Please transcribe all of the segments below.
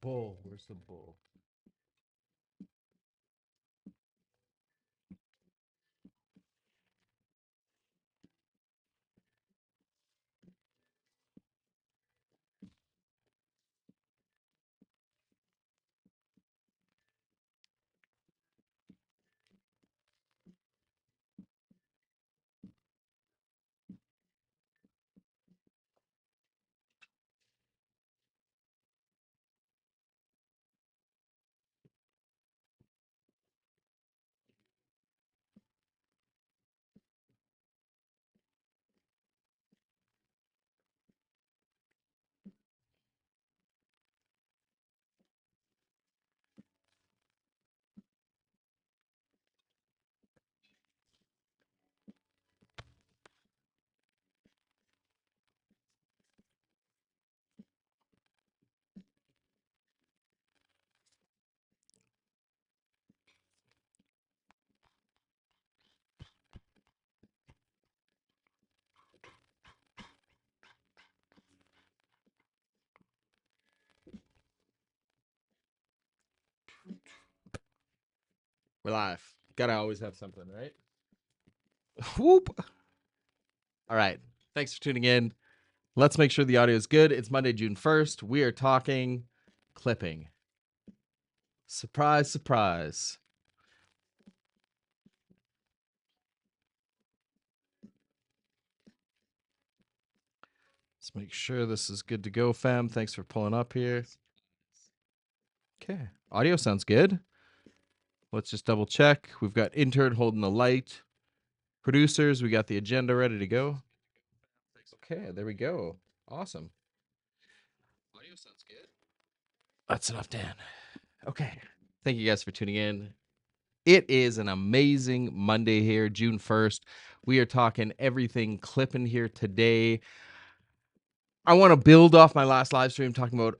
bull? Where's the bull? We're live. Gotta always have something, right? Whoop. All right. Thanks for tuning in. Let's make sure the audio is good. It's Monday, June 1st. We are talking clipping. Surprise, surprise. Let's make sure this is good to go, fam. Thanks for pulling up here. Okay. Audio sounds good. Let's just double check. We've got intern holding the light. Producers, we got the agenda ready to go. Okay, there we go. Awesome. Audio sounds good. That's enough, Dan. Okay. Thank you guys for tuning in. It is an amazing Monday here, June 1st. We are talking everything clipping here today. I want to build off my last live stream talking about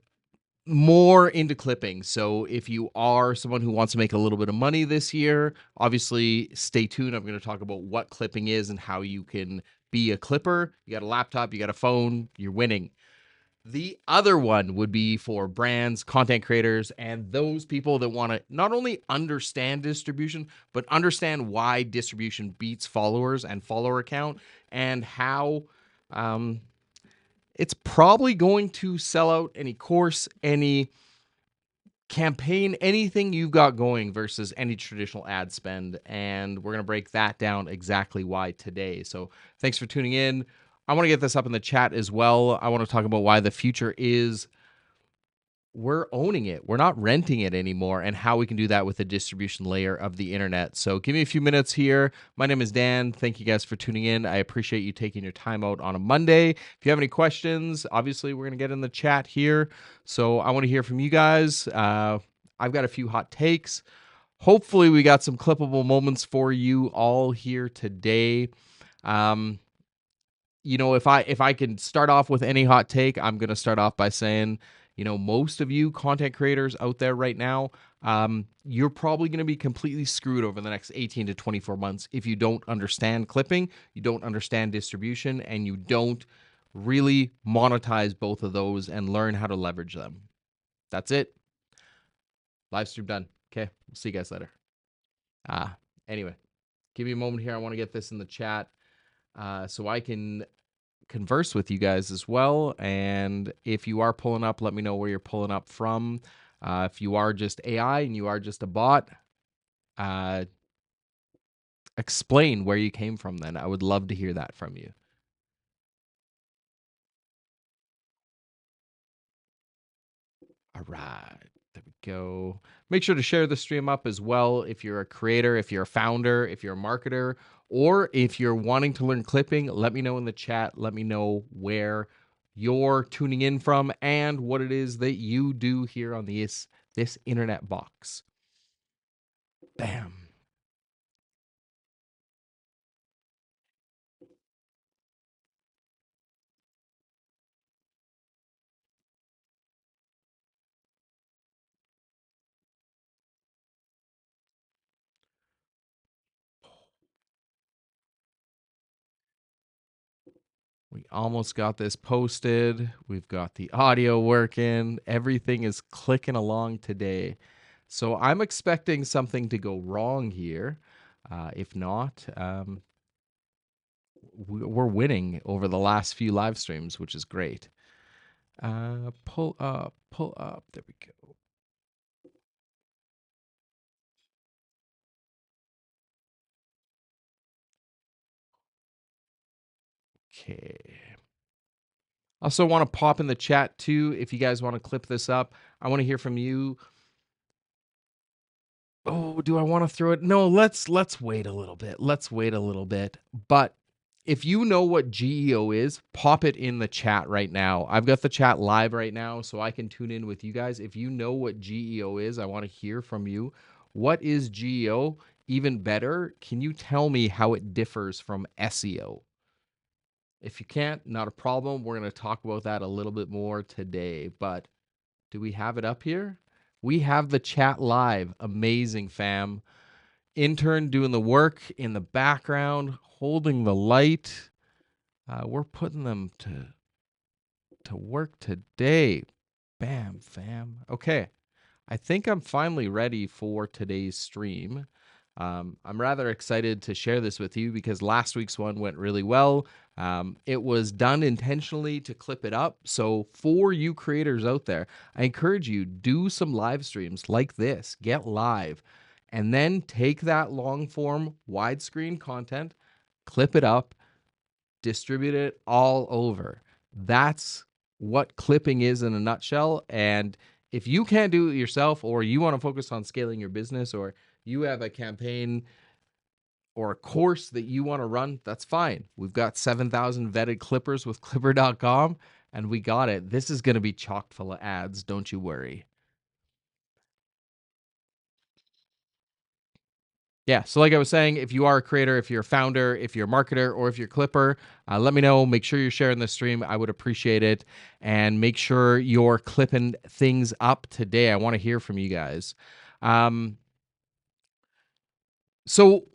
more into clipping. So if you are someone who wants to make a little bit of money this year, obviously stay tuned. I'm going to talk about what clipping is and how you can be a clipper. You got a laptop, you got a phone, you're winning. The other one would be for brands, content creators, and those people that want to not only understand distribution, but understand why distribution beats followers and follower count, and how it's probably going to sell out any course, any campaign, anything you've got going versus any traditional ad spend. And we're going to break that down exactly why today. So thanks for tuning in. I want to get this up in the chat as well. I want to talk about why the future is we're owning it. We're not renting it anymore, and how we can do that with the distribution layer of the internet. So give me a few minutes here. My name is Dan. Thank you guys for tuning in. I appreciate you taking your time out on a Monday. If you have any questions, obviously we're going to get in the chat here. So I want to hear from you guys. I've got a few hot takes. Hopefully we got some clippable moments for you all here today. If I can start off with any hot take, I'm going to start off by saying, most of you content creators out there right now, you're probably going to be completely screwed over the next 18 to 24 months if you don't understand clipping, you don't understand distribution, and you don't really monetize both of those and learn how to leverage them. That's it. Live stream done. Okay. We'll see you guys later. Anyway, give me a moment here. I want to get this in the chat so I can converse with you guys as well. And if you are pulling up, let me know where you're pulling up from. If you are just AI and you are just a bot, explain where you came from then. I would love to hear that from you. All right. There we go. Make sure to share the stream up as well if you're a creator, if you're a founder, if you're a marketer, or if you're wanting to learn clipping, let me know in the chat. Let me know where you're tuning in from and what it is that you do here on this internet box. Bam. We almost got this posted. We've got the audio working. Everything is clicking along today. So I'm expecting something to go wrong here. If not, we're winning over the last few live streams, which is great. Pull up, pull up. There we go. Okay. Also want to pop in the chat too if you guys want to clip this up. I want to hear from you. Oh, do I want to throw it? No, let's wait a little bit. Let's wait a little bit. But if you know what GEO is, pop it in the chat right now. I've got the chat live right now, so I can tune in with you guys. If you know what GEO is, I want to hear from you. What is GEO? Even better, can you tell me how it differs from SEO? If you can't, not a problem. We're going to talk about that a little bit more today. But do we have it up here? We have the chat live. Amazing, fam. Intern doing the work in the background, holding the light. We're putting them to work today. Bam, fam. Okay. I think I'm finally ready for today's stream. I'm rather excited to share this with you because last week's one went really well. It was done intentionally to clip it up. So for you creators out there, I encourage you, do some live streams like this, get live, and then take that long form widescreen content, clip it up, distribute it all over. That's what clipping is in a nutshell. And if you can't do it yourself, or you want to focus on scaling your business, or you have a campaign or a course that you want to run, that's fine. We've got 7,000 vetted clippers with clipper.com, and we got it. This is going to be chock full of ads. Don't you worry. Yeah, so like I was saying, if you are a creator, if you're a founder, if you're a marketer, or if you're a clipper, let me know. Make sure you're sharing the stream. I would appreciate it. And make sure you're clipping things up today. I want to hear from you guys. So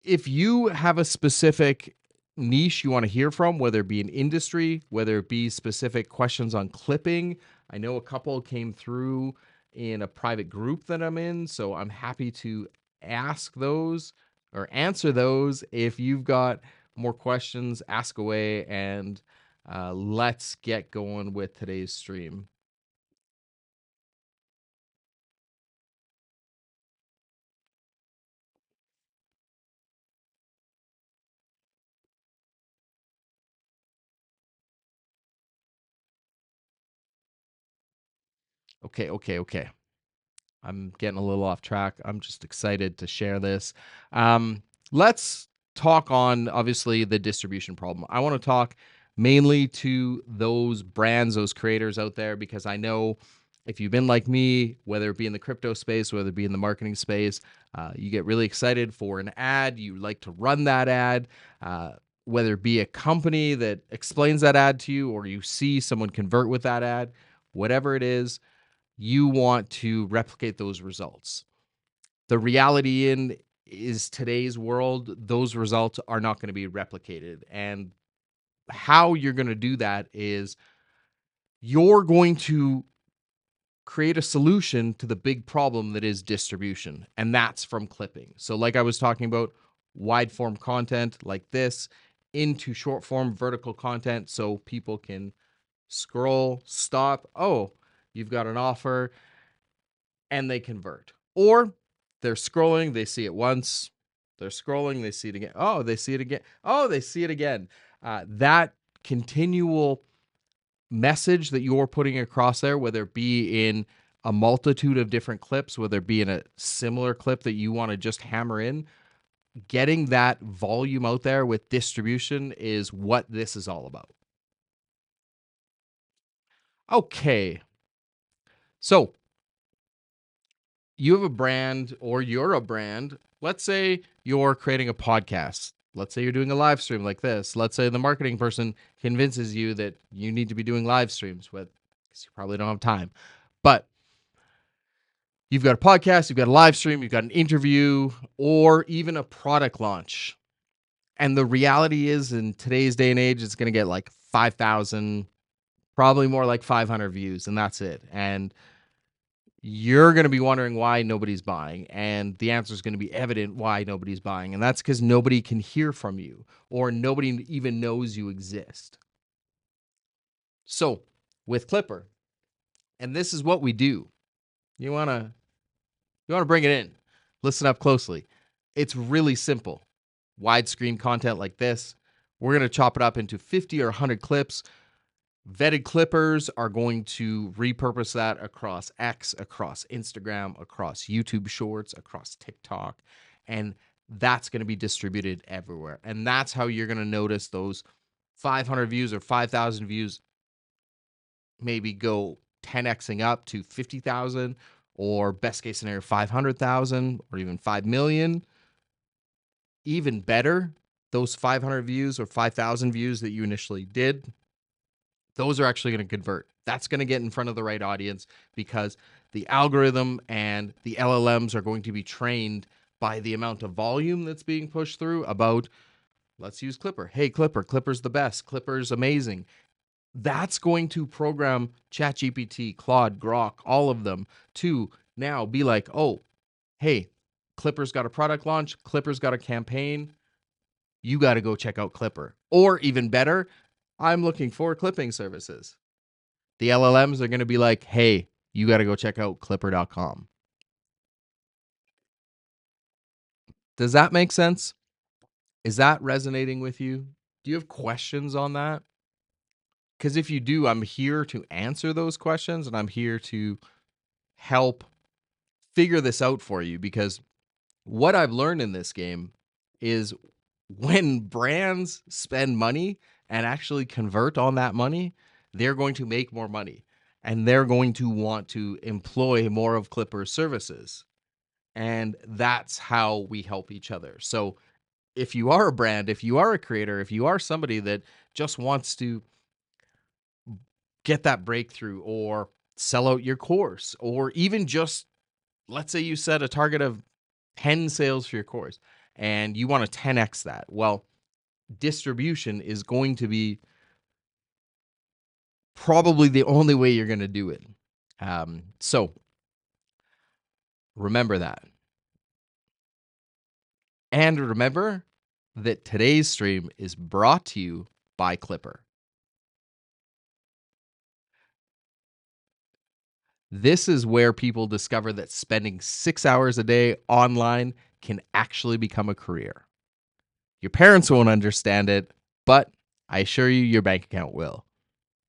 if you have a specific niche you want to hear from, whether it be an industry, whether it be specific questions on clipping, I know a couple came through in a private group that I'm in, so I'm happy to ask those or answer those. If you've got more questions, ask away, and let's get going with today's stream. Okay. I'm getting a little off track. I'm just excited to share this. Let's talk on, obviously, the distribution problem. I want to talk mainly to those brands, those creators out there, because I know if you've been like me, whether it be in the crypto space, whether it be in the marketing space, you get really excited for an ad. You like to run that ad, whether it be a company that explains that ad to you, or you see someone convert with that ad, whatever it is, you want to replicate those results. The reality in is today's world, those results are not going to be replicated. And how you're going to do that is you're going to create a solution to the big problem that is distribution, and that's from clipping. So like I was talking about, wide form content like this into short form vertical content so people can scroll, stop, oh, you've got an offer, and they convert. Or they're scrolling, they see it once, they're scrolling, they see it again. Oh, they see it again. Oh, they see it again. That continual message that you're putting across there, whether it be in a multitude of different clips, whether it be in a similar clip that you want to just hammer in, getting that volume out there with distribution is what this is all about. Okay. So you have a brand, or you're a brand. Let's say you're creating a podcast. Let's say you're doing a live stream like this. Let's say the marketing person convinces you that you need to be doing live streams, because you probably don't have time. But you've got a podcast, you've got a live stream, you've got an interview, or even a product launch. And the reality is, in today's day and age, it's going to get like 5,000, probably more like 500 views, and that's it. And you're going to be wondering why nobody's buying. And the answer is going to be evident why nobody's buying. And that's because nobody can hear from you, or nobody even knows you exist. So with Clipur, and this is what we do. You want to bring it in. Listen up closely. It's really simple. Widescreen content like this. We're going to chop it up into 50 or 100 clips. Vetted clippers are going to repurpose that across X, across Instagram, across YouTube Shorts, across TikTok, and that's going to be distributed everywhere. And that's how you're going to notice those 500 views or 5,000 views maybe go 10xing up to 50,000, or best case scenario 500,000, or even 5 million. Even better, those 500 views or 5,000 views that you initially did, those are actually going to convert. That's going to get in front of the right audience, because the algorithm and the LLMs are going to be trained by the amount of volume that's being pushed through about, let's use Clipur. Hey, Clipur's the best. Clipur's amazing. That's going to program ChatGPT, Claude, Grok, all of them to now be like, oh, hey, Clipur's got a product launch. Clipur's got a campaign. You got to go check out Clipur. Or even better, I'm looking for clipping services. The LLMs are going to be like, hey, you got to go check out clipur.com. Does that make sense? Is that resonating with you? Do you have questions on that? Because if you do, I'm here to answer those questions, and I'm here to help figure this out for you, because what I've learned in this game is when brands spend money and actually convert on that money, they're going to make more money, and they're going to want to employ more of Clipur's services. And that's how we help each other. So if you are a brand, if you are a creator, if you are somebody that just wants to get that breakthrough, or sell out your course, or even just, let's say you set a target of 10 sales for your course and you want to 10x that. Well, distribution is going to be probably the only way you're going to do it. So remember that. And remember that today's stream is brought to you by Clipur. This is where people discover that spending 6 hours a day online can actually become a career. Your parents won't understand it, but I assure you your bank account will.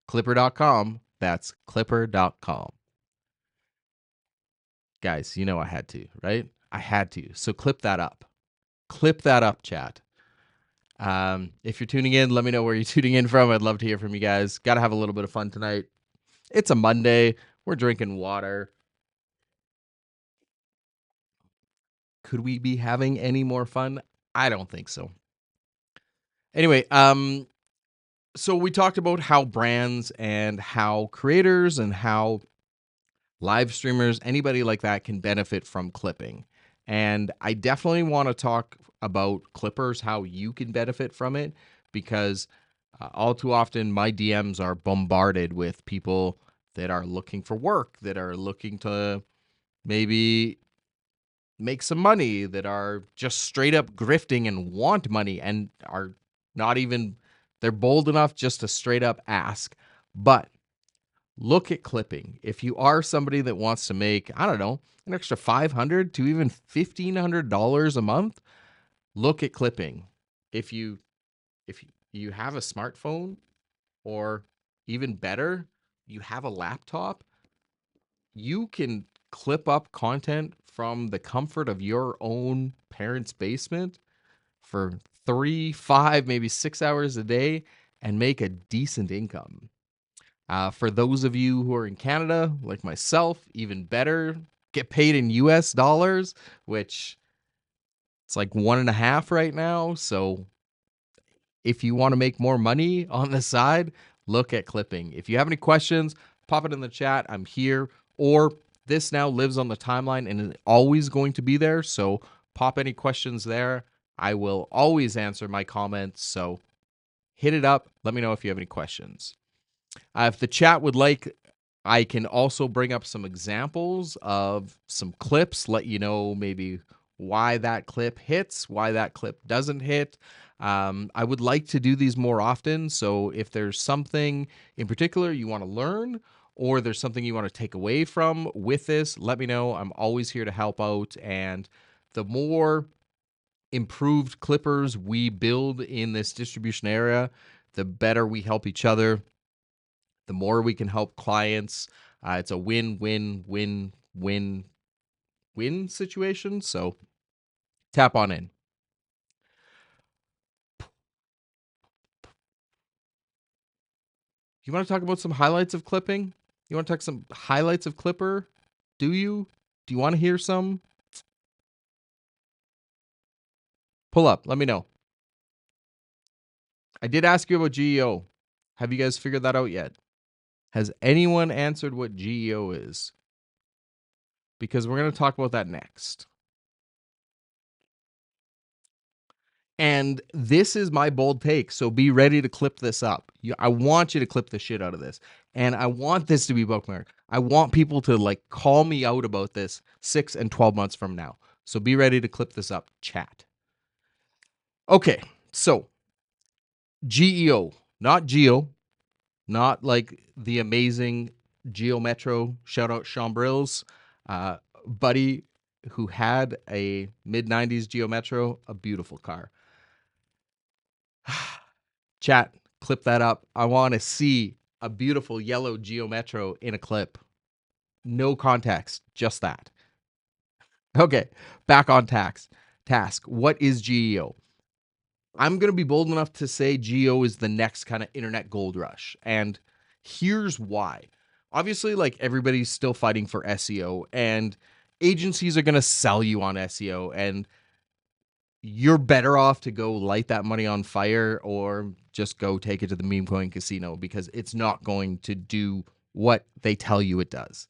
Clipur.com. That's Clipur.com. Guys, you know I had to, right? I had to. So clip that up. Clip that up, chat. If you're tuning in, let me know where you're tuning in from. I'd love to hear from you guys. Got to have a little bit of fun tonight. It's a Monday. We're drinking water. Could we be having any more fun? I don't think so. Anyway, so we talked about how brands and how creators and how live streamers, anybody like that can benefit from clipping. And I definitely want to talk about Clippers, how you can benefit from it, because all too often my DMs are bombarded with people that are looking for work, that are looking to maybe make some money, that are just straight up grifting and want money, and are not even, they're bold enough just to straight up ask. But look at clipping. If you are somebody that wants to make, I don't know, an extra $500 to even $1,500 a month, look at clipping. If you have a smartphone, or even better, you have a laptop, you can clip up content from the comfort of your own parents' basement for 3, 5, maybe 6 hours a day and make a decent income. For those of you who are in Canada, like myself, even better, get paid in US dollars, which it's like 1.5 right now. So if you want to make more money on the side, look at clipping. If you have any questions, pop it in the chat. I'm here. Or this now lives on the timeline and is always going to be there. So pop any questions there. I will always answer my comments, so hit it up. Let me know if you have any questions. If the chat would like, I can also bring up some examples of some clips, let you know maybe why that clip hits, why that clip doesn't hit. I would like to do these more often. So if there's something in particular you want to learn, or there's something you want to take away from with this, let me know. I'm always here to help out. And the more improved clippers we build in this distribution area, the better we help each other, the more we can help clients. It's a win-win-win-win-win situation. So tap on in. You want to talk about some highlights of clipping? You want to talk some highlights of Clipper? Do you? Do you want to hear some? Pull up. Let me know. I did ask you about GEO. Have you guys figured that out yet? Has anyone answered what GEO is? Because we're going to talk about that next. And this is my bold take, so be ready to clip this up. I want you to clip the shit out of this. And I want this to be bookmarked. I want people to like call me out about this 6 and 12 months from now. So be ready to clip this up, chat. Okay, so GEO, not Geo, not like the amazing Geo Metro. Shout out Sean Brills, buddy who had a mid-90s Geo Metro, a beautiful car. Chat, clip that up. I want to see a beautiful yellow Geo Metro in a clip. No context, just that. Okay, back on task. What is GEO? I'm going to be bold enough to say GEO is the next kind of internet gold rush. And here's why. Obviously, like everybody's still fighting for SEO, and agencies are going to sell you on SEO, and you're better off to go light that money on fire or just go take it to the meme coin casino, because it's not going to do what they tell you it does.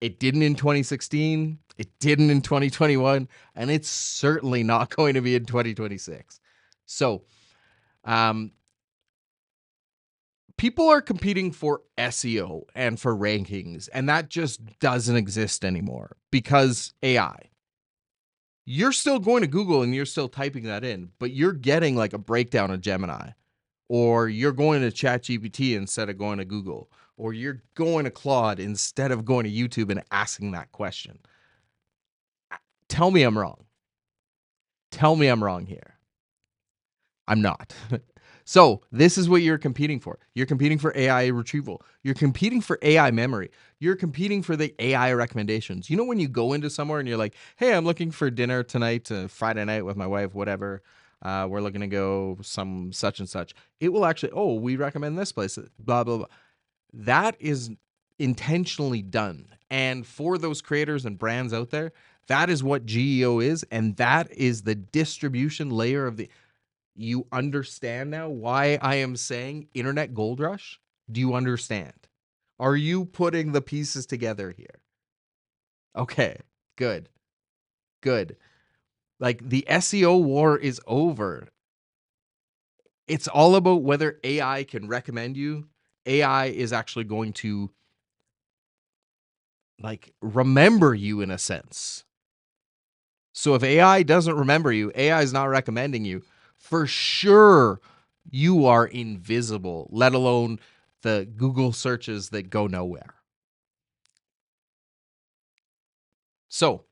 It didn't in 2016, it didn't in 2021, and it's certainly not going to be in 2026. So, people are competing for SEO and for rankings, and that just doesn't exist anymore because AI. You're still going to Google and you're still typing that in, but you're getting like a breakdown of Gemini, or you're going to ChatGPT instead of going to Google, or you're going to Claude instead of going to YouTube and asking that question. Tell me I'm wrong. Tell me I'm wrong here. I'm not. So this is what you're competing for. You're competing for AI retrieval. You're competing for AI memory. You're competing for the AI recommendations. You know, when you go into somewhere and you're like, hey, I'm looking for dinner tonight, Friday night with my wife, whatever. We're looking to go some such and such. It will actually, oh, we recommend this place, blah, blah, blah. That is intentionally done. And for those creators and brands out there, that is what GEO is. And that is the distribution layer of the... You understand now why I am saying internet gold rush? Do you understand? Are you putting the pieces together here? Okay, good. Good. Like the SEO war is over. It's all about whether AI can recommend you. AI is actually going to like remember you in a sense. So if AI doesn't remember you, AI is not recommending you, for sure you are invisible, let alone the Google searches that go nowhere. So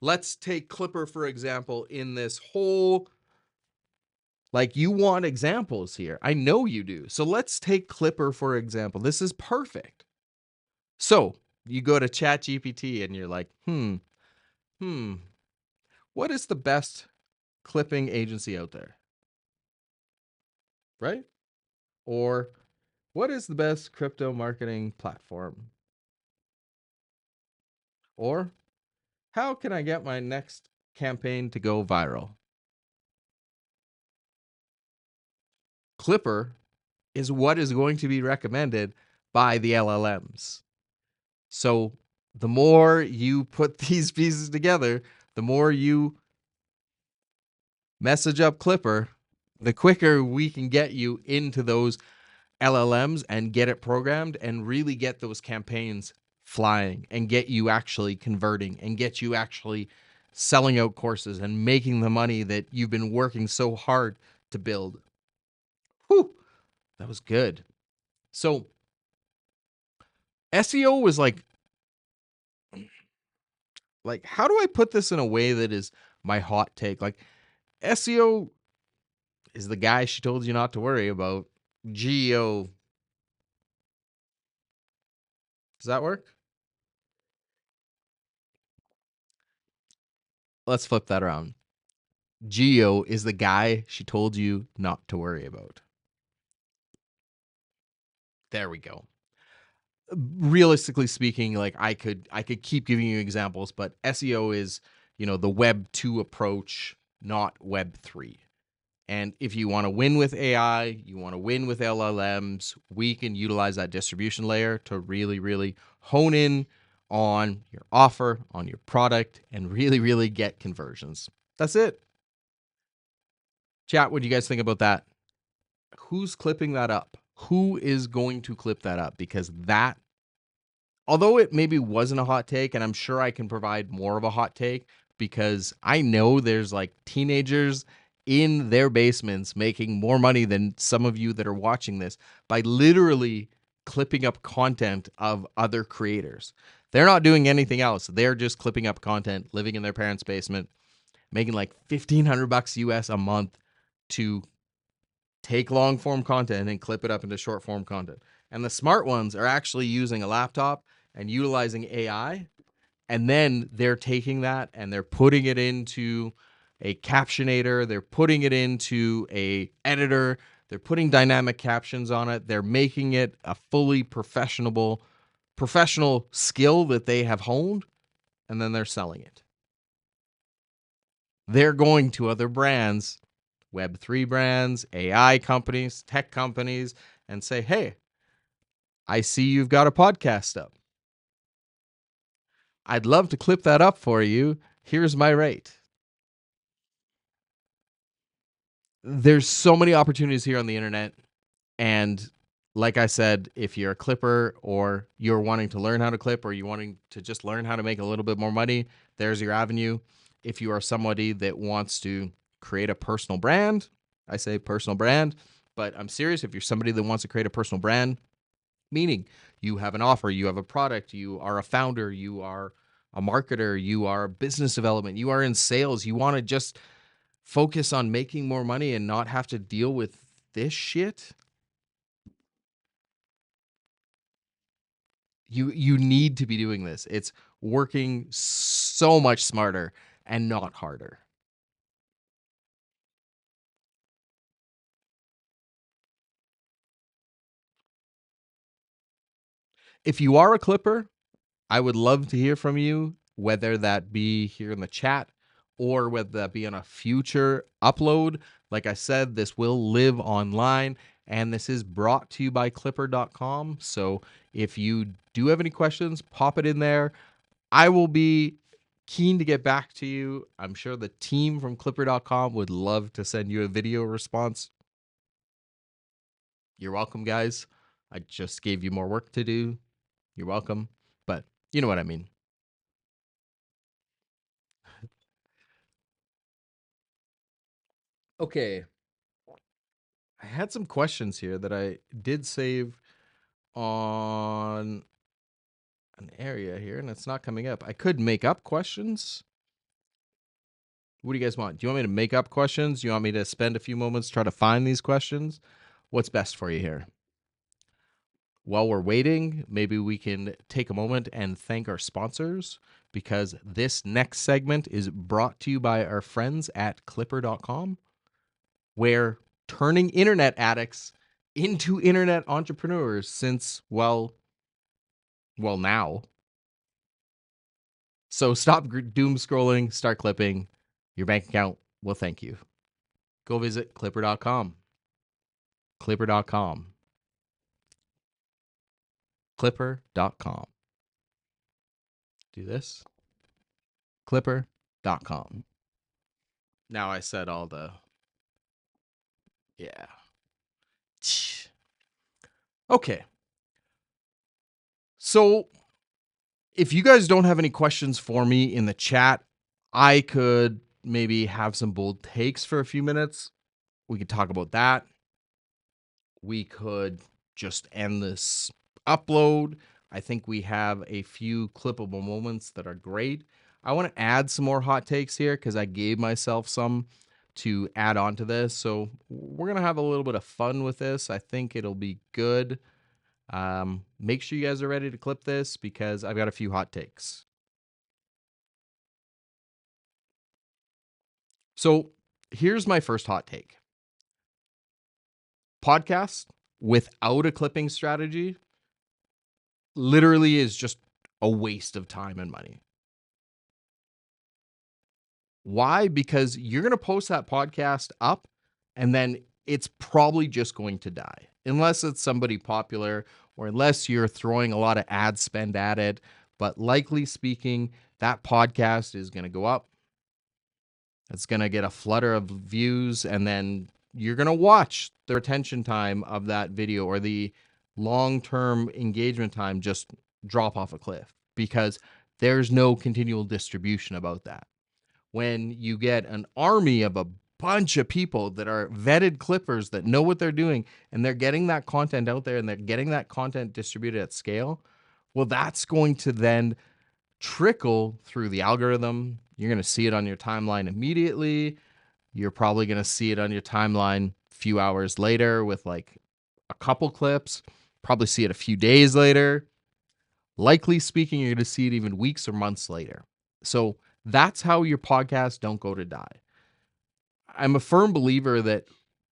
let's take Clipur, for example, in this whole, like, you want examples here. I know you do. So let's take Clipur, for example. This is perfect. So you go to ChatGPT and you're like, what is the best clipping agency out there? Right? Or what is the best crypto marketing platform? Or how can I get my next campaign to go viral? Clipur is what is going to be recommended by the LLMs. So the more you put these pieces together, the more you message up Clipur, the quicker we can get you into those LLMs and get it programmed and really get those campaigns flying and get you actually converting and get you actually selling out courses and making the money that you've been working so hard to build. Whew, that was good. So SEO was like how do I put this in a way that is my hot take? Like SEO is the guy she told you not to worry about. GEO, does that work? Let's flip that around. GEO is the guy she told you not to worry about. There we go. Realistically speaking, like I could keep giving you examples, but SEO is, the web 2 approach, not web 3. And if you want to win with AI, you want to win with LLMs, we can utilize that distribution layer to really, really hone in on your offer, on your product, and really, really get conversions. That's it. Chat, what do you guys think about that? Who's clipping that up? Who is going to clip that up? Because that, although it maybe wasn't a hot take, and I'm sure I can provide more of a hot take because I know there's like teenagers in their basements making more money than some of you that are watching this by literally clipping up content of other creators. They're not doing anything else. They're just clipping up content, living in their parents' basement, making like $1,500 US a month to take long form content and clip it up into short form content. And the smart ones are actually using a laptop and utilizing AI. And then they're taking that and they're putting it into a captionator. They're putting it into a editor. They're putting dynamic captions on it. They're making it a fully professional skill that they have honed. And then they're selling it. They're going to other brands, Web3 brands, AI companies, tech companies, and say, hey, I see you've got a podcast up. I'd love to clip that up for you. Here's my rate. There's so many opportunities here on the internet. And like I said, if you're a clipper or you're wanting to learn how to clip or you're wanting to just learn how to make a little bit more money, there's your avenue. If you are somebody that wants to create a personal brand, I say personal brand, but I'm serious. If you're somebody that wants to create a personal brand, meaning you have an offer, you have a product, you are a founder, you are a marketer, you are business development, you are in sales, you want to just focus on making more money and not have to deal with this shit, you need to be doing this. It's working so much smarter and not harder. If you are a clipper, I would love to hear from you, whether that be here in the chat or whether that be on a future upload. Like I said, this will live online and this is brought to you by Clipur.com. So if you do have any questions, pop it in there. I will be keen to get back to you. I'm sure the team from Clipur.com would love to send you a video response. You're welcome, guys. I just gave you more work to do. You're welcome. But you know what I mean. Okay. I had some questions here that I did save on an area here, and it's not coming up. I could make up questions. What do you guys want? Do you want me to make up questions? Do you want me to spend a few moments trying to find these questions? What's best for you here? While we're waiting, maybe we can take a moment and thank our sponsors because this next segment is brought to you by our friends at Clipur.com, where turning internet addicts into internet entrepreneurs since, well, now. So stop doom scrolling, start clipping. Your bank account will thank you. Go visit Clipur.com. Clipur.com. Clipur.com. Do this. Clipur.com. Now I said all the, yeah. Okay. So if you guys don't have any questions for me in the chat, I could maybe have some bold takes for a few minutes. We could talk about that. We could just end this upload. I think we have a few clippable moments that are great. I want to add some more hot takes here because I gave myself some to add on to this. So we're going to have a little bit of fun with this. I think it'll be good. Make sure you guys are ready to clip this because I've got a few hot takes. So here's my first hot take. Podcast without a clipping strategy literally is just a waste of time and money. Why? Because you're going to post that podcast up and then it's probably just going to die unless it's somebody popular or unless you're throwing a lot of ad spend at it. But likely speaking, that podcast is going to go up. It's going to get a flutter of views and then you're going to watch the retention time of that video or the long-term engagement time just drop off a cliff because there's no continual distribution about that. When you get an army of a bunch of people that are vetted clippers that know what they're doing and they're getting that content out there and they're getting that content distributed at scale, well, that's going to then trickle through the algorithm. You're going to see it on your timeline immediately. You're probably going to see it on your timeline a few hours later with like a couple clips, probably see it a few days later. Likely speaking, you're going to see it even weeks or months later. So that's how your podcasts don't go to die. I'm a firm believer that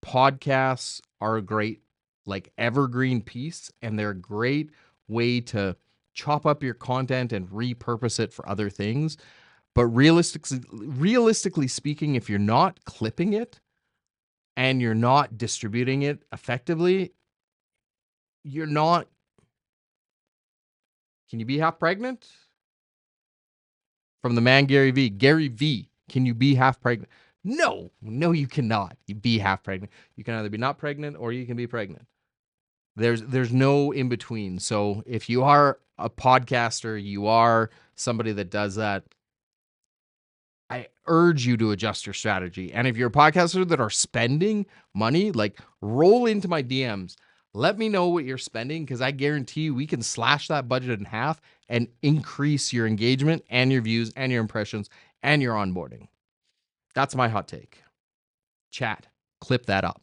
podcasts are a great, like, evergreen piece, and they're a great way to chop up your content and repurpose it for other things. But realistically speaking, if you're not clipping it and you're not distributing it effectively, you're not. Can you be half pregnant? From the man Gary V. Gary V. Can you be half pregnant? No, you cannot. You be half pregnant. You can either be not pregnant or you can be pregnant. There's no in between. So if you are a podcaster, you are somebody that does that, I urge you to adjust your strategy. And if you're a podcaster that are spending money, like, roll into my DMs. Let me know what you're spending because I guarantee you we can slash that budget in half and increase your engagement and your views and your impressions and your onboarding. That's my hot take. Chat, clip that up.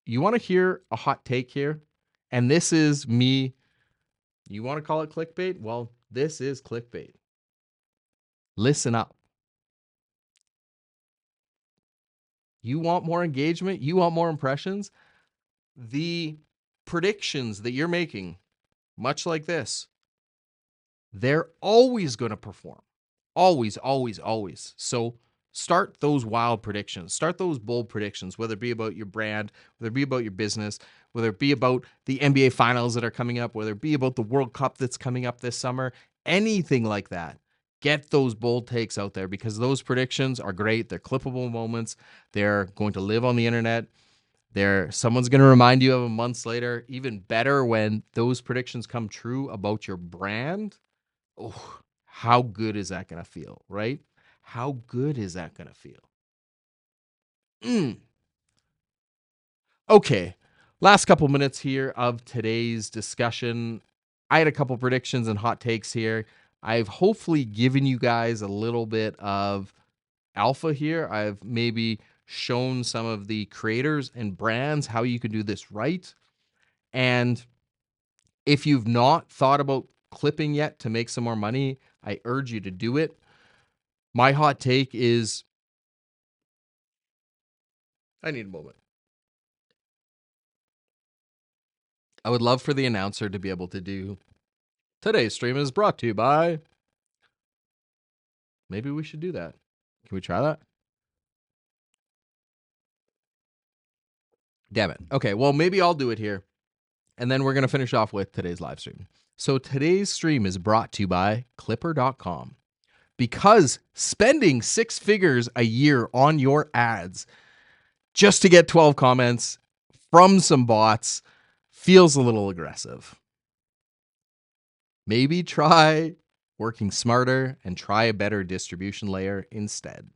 You want to hear a hot take here? And this is me. You want to call it clickbait? Well, this is clickbait. Listen up. You want more engagement? You want more impressions? The predictions that you're making, much like this, they're always going to perform. Always, always, always. So start those wild predictions. Start those bold predictions, whether it be about your brand, whether it be about your business, whether it be about the NBA finals that are coming up, whether it be about the World Cup that's coming up this summer, anything like that. Get those bold takes out there because those predictions are great. They're clippable moments. They're going to live on the internet. Someone's going to remind you of them months later. Even better when those predictions come true about your brand. Oh, how good is that going to feel, right? How good is that going to feel? Okay, last couple minutes here of today's discussion. I had a couple predictions and hot takes here. I've hopefully given you guys a little bit of alpha here. I've maybe shown some of the creators and brands how you can do this right. And if you've not thought about clipping yet to make some more money, I urge you to do it. My hot take is, I need a moment. I would love for the announcer to be able to do, today's stream is brought to you by. Maybe we should do that. Can we try that? Damn it. Okay, well, maybe I'll do it here. And then we're going to finish off with today's live stream. So today's stream is brought to you by Clipur.com. Because spending 6 figures a year on your ads just to get 12 comments from some bots feels a little aggressive. Maybe try working smarter and try a better distribution layer instead.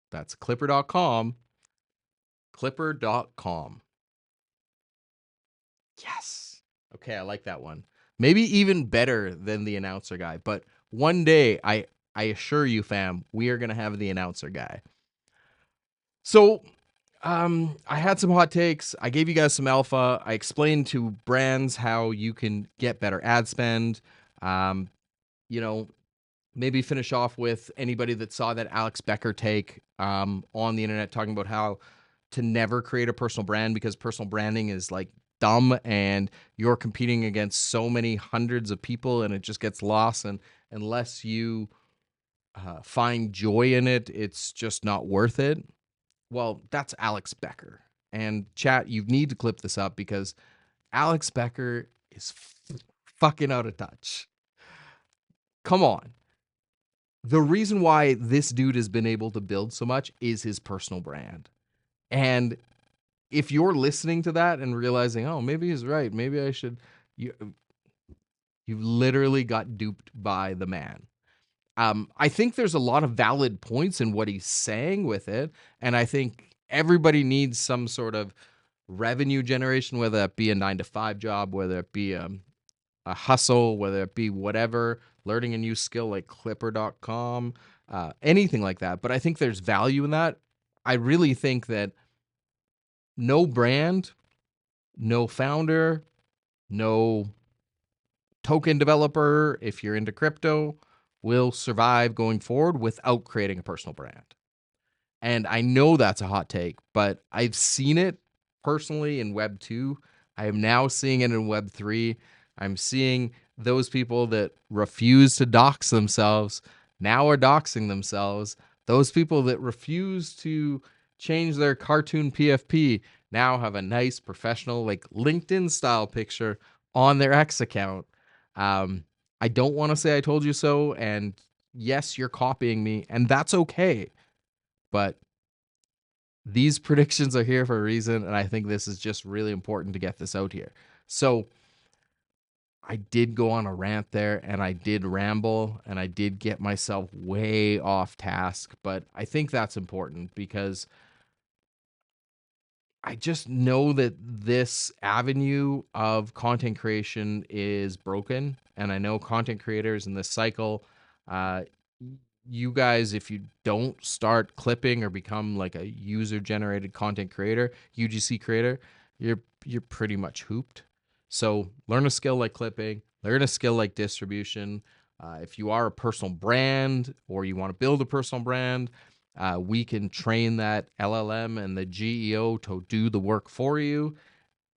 That's Clipur.com. Clipur.com. Yes. Okay, I like that one. Maybe even better than the announcer guy. But one day, I assure you, fam, we are going to have the announcer guy. So I had some hot takes. I gave you guys some alpha. I explained to brands how you can get better ad spend. You know, maybe finish off with anybody that saw that Alex Becker take on the internet talking about how to never create a personal brand because personal branding is like dumb and you're competing against so many hundreds of people and it just gets lost. And unless you find joy in it, it's just not worth it. Well, that's Alex Becker. And chat, you need to clip this up because Alex Becker is fucking out of touch. Come on. The reason why this dude has been able to build so much is his personal brand. And if you're listening to that and realizing, oh, maybe he's right, maybe I should, you literally got duped by the man. I think there's a lot of valid points in what he's saying with it. And I think everybody needs some sort of revenue generation, whether that be a 9-to-5 job, whether it be a hustle, whether it be whatever, learning a new skill like Clipur.com, anything like that. But I think there's value in that. I really think that no brand, no founder, no token developer, if you're into crypto, will survive going forward without creating a personal brand. And I know that's a hot take, but I've seen it personally in Web 2. I am now seeing it in Web 3. I'm seeing those people that refuse to dox themselves now are doxing themselves. Those people that refuse to change their cartoon PFP now have a nice professional, like LinkedIn style picture on their X account. I don't want to say I told you so. And yes, you're copying me, and that's okay. But these predictions are here for a reason, and I think this is just really important to get this out here. So I did go on a rant there, and I did ramble, and I did get myself way off task, but I think that's important because I just know that this avenue of content creation is broken, and I know content creators in this cycle, uh, you guys, if you don't start clipping or become like a user-generated content creator, UGC creator, you're pretty much hooped. So learn a skill like clipping, learn a skill like distribution. If you are a personal brand or you want to build a personal brand, we can train that LLM and the GEO to do the work for you.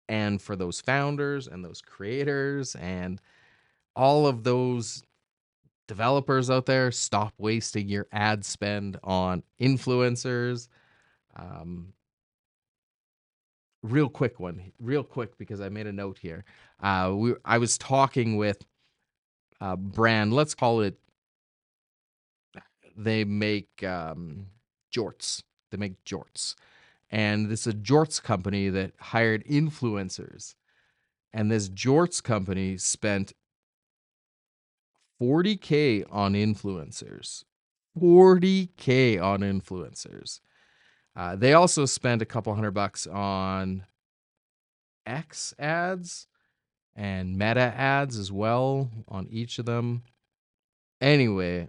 And for those founders and those creators and all of those developers out there, stop wasting your ad spend on influencers. Real quick because I made a note here. I was talking with a brand, let's call it, they make jorts. They make jorts. And this is a jorts company that hired influencers. And this jorts company spent $40K on influencers. $40K on influencers. They also spent a couple $100 on X ads and meta ads as well on each of them. Anyway,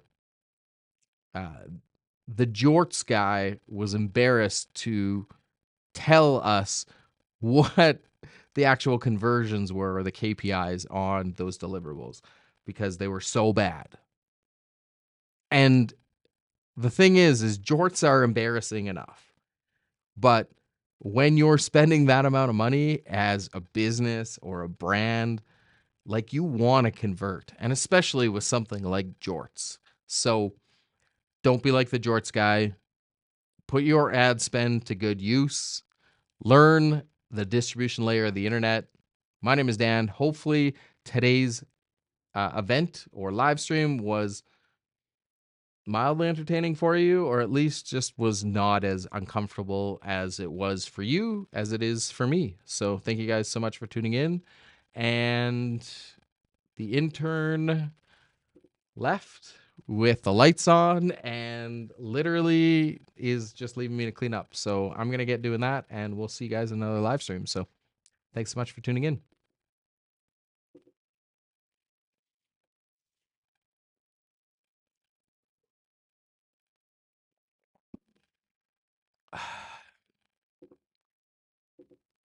the jorts guy was embarrassed to tell us what the actual conversions were or the KPIs on those deliverables because they were so bad. And the thing is jorts are embarrassing enough. But when you're spending that amount of money as a business or a brand, like you want to convert, and especially with something like jorts. So don't be like the jorts guy. Put your ad spend to good use. Learn the distribution layer of the internet. My name is Dan. Hopefully today's event or live stream was mildly entertaining for you, or at least just was not as uncomfortable as it was for you as it is for me. So thank you guys so much for tuning in. And the intern left with the lights on and literally is just leaving me to clean up. So I'm going to get doing that, and we'll see you guys in another live stream. So thanks so much for tuning in.